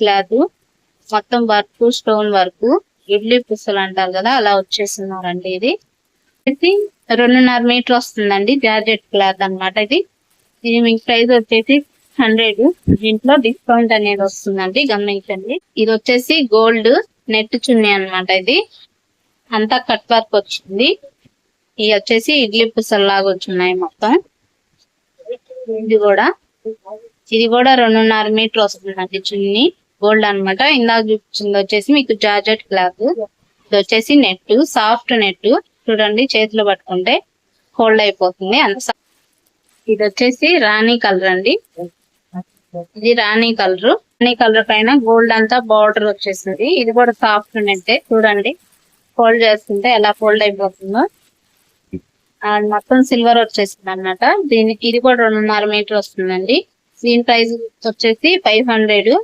Cloth, మొత్తం work, stone work, idli పుస్తలు అంటారు కదా అలా వచ్చేస్తున్నారండి. ఇది 2.5 మీటర్ వస్తుందండి. జార్జెట్ క్లాత్ అన్నమాట ఇది. ఇది మీకు ప్రైస్ వచ్చేసి 100. దీంట్లో డిస్కౌంట్ అనేది వస్తుందండి, గమనించండి. ఇది వచ్చేసి గోల్డ్ నెట్ చున్నీ అన్నమాట. ఇది అంతా కట్ వర్క్ వచ్చింది. ఇవి వచ్చేసి ఇడ్లీ పుసల్ లాగా వచ్చున్నాయి మొత్తం. ఇది కూడా 2.5 మీటర్ వస్తుందండి చున్నీ. గోల్డ్ అన్నమాట. ఇందాక చూపించింది వచ్చేసి మీకు జార్జెట్ క్లాత్. ఇది వచ్చేసి నెట్, సాఫ్ట్ నెట్. చూడండి, చేతిలో పట్టుకుంటే హోల్డ్ అయిపోతుంది అంత. ఇది వచ్చేసి రాణి కలర్ అండి. ఇది రాణి కలర్ పైన గోల్డ్ అంతా బార్డర్ వచ్చేసింది. ఇది కూడా సాఫ్ట్ నెట్. చూడండి, ఫోల్డ్ చేస్తుంటే ఎలా ఫోల్డ్ అయిపోతుందో. మొత్తం సిల్వర్ వచ్చేసింది అన్నమాట. ఇది కూడా 2.5 మీటర్ వస్తుందండి. దీని ప్రైస్ వచ్చేసి 500.